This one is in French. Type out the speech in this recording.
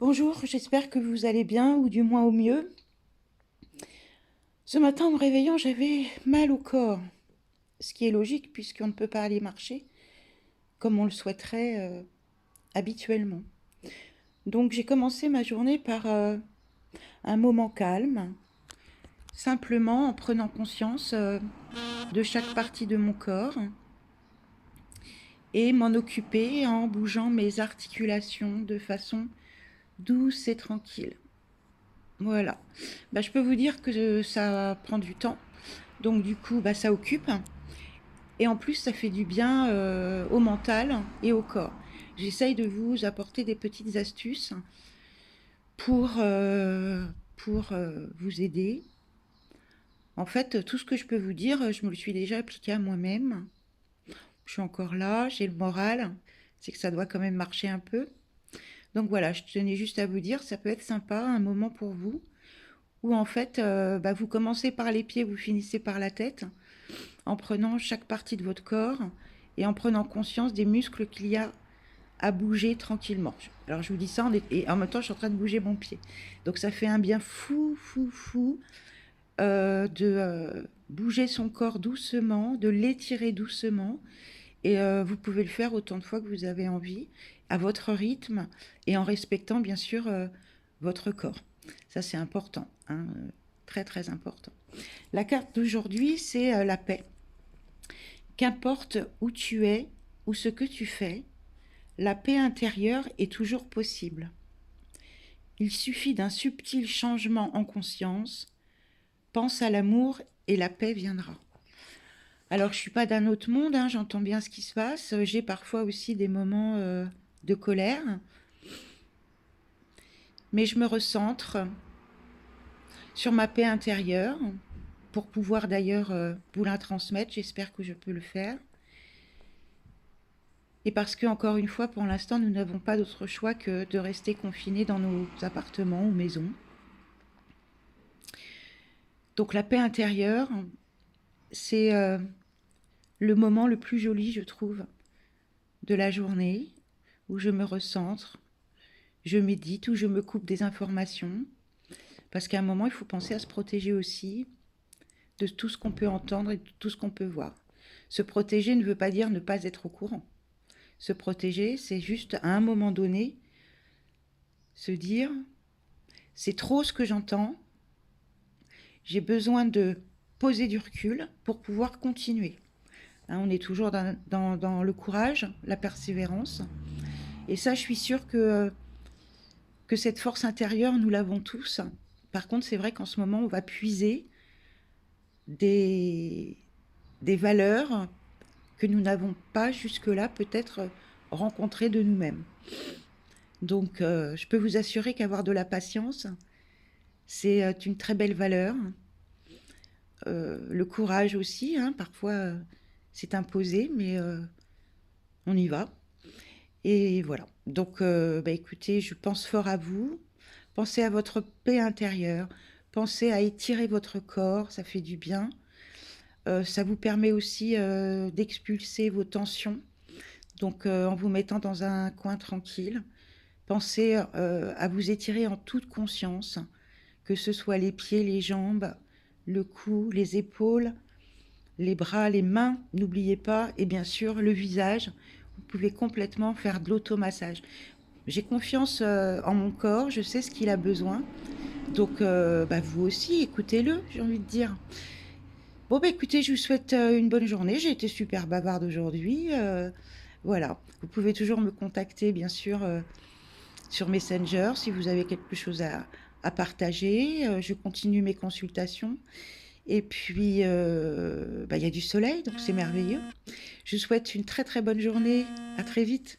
Bonjour, j'espère que vous allez bien, ou du moins au mieux. Ce matin, en me réveillant, j'avais mal au corps, ce qui est logique puisqu'on ne peut pas aller marcher comme on le souhaiterait habituellement. Donc j'ai commencé ma journée par un moment calme, simplement en prenant conscience de chaque partie de mon corps et m'en occuper en bougeant mes articulations de façon douce et tranquille. Voilà. Je peux vous dire que ça prend du temps. Donc du coup, ça occupe. Et en plus, ça fait du bien au mental et au corps. J'essaye de vous apporter des petites astuces pour, euh, pour vous aider. En fait, tout ce que je peux vous dire, je me le suis déjà appliqué à moi-même. Je suis encore là, j'ai le moral. C'est que ça doit quand même marcher un peu. Donc voilà, je tenais juste à vous dire, ça peut être sympa, un moment pour vous, où en fait, vous commencez par les pieds, vous finissez par la tête, en prenant chaque partie de votre corps et en prenant conscience des muscles qu'il y a à bouger tranquillement. Alors je vous dis ça et en même temps je suis en train de bouger mon pied. Donc ça fait un bien fou, fou, fou de bouger son corps doucement, de l'étirer doucement. Et vous pouvez le faire autant de fois que vous avez envie, à votre rythme et en respectant bien sûr votre corps. Ça c'est important, hein, très très important. La carte d'aujourd'hui c'est la paix. Qu'importe où tu es ou ce que tu fais, la paix intérieure est toujours possible. Il suffit d'un subtil changement en conscience. Pense à l'amour et la paix viendra. Alors, je ne suis pas d'un autre monde, hein, j'entends bien ce qui se passe. J'ai parfois aussi des moments de colère, mais je me recentre sur ma paix intérieure pour pouvoir d'ailleurs vous la transmettre. J'espère que je peux le faire. Et parce que, encore une fois, pour l'instant, nous n'avons pas d'autre choix que de rester confinés dans nos appartements ou maisons. Donc la paix intérieure, c'est le moment le plus joli, je trouve, de la journée, où je me recentre, je médite, où je me coupe des informations. Parce qu'à un moment, il faut penser à se protéger aussi de tout ce qu'on peut entendre et de tout ce qu'on peut voir. Se protéger ne veut pas dire ne pas être au courant. Se protéger, c'est juste à un moment donné se dire, c'est trop ce que j'entends, j'ai besoin de poser du recul pour pouvoir continuer. Hein, on est toujours dans le courage, la persévérance. Et ça, je suis sûre que cette force intérieure, nous l'avons tous. Par contre, c'est vrai qu'en ce moment, on va puiser des, des valeurs que nous n'avons pas jusque-là peut-être rencontrées de nous-mêmes. Donc, je peux vous assurer qu'avoir de la patience, c'est une très belle valeur. Le courage aussi, hein, parfois c'est imposé, mais on y va. Et voilà. Donc, écoutez, je pense fort à vous. Pensez à votre paix intérieure. Pensez à étirer votre corps, ça fait du bien. Ça vous permet aussi d'expulser vos tensions. Donc, en vous mettant dans un coin tranquille, pensez à vous étirer en toute conscience, que ce soit les pieds, les jambes, le cou, les épaules, les bras, les mains, n'oubliez pas, et bien sûr le visage. Vous pouvez complètement faire de l'automassage. J'ai confiance en mon corps, je sais ce qu'il a besoin. Donc, vous aussi, écoutez-le, j'ai envie de dire. Bon, écoutez, je vous souhaite une bonne journée. J'ai été super bavarde aujourd'hui. Voilà. Vous pouvez toujours me contacter, bien sûr, sur Messenger si vous avez quelque chose à partager. Je continue mes consultations. Et puis, il y a du soleil, donc c'est merveilleux. Je vous souhaite une très très bonne journée. À très vite.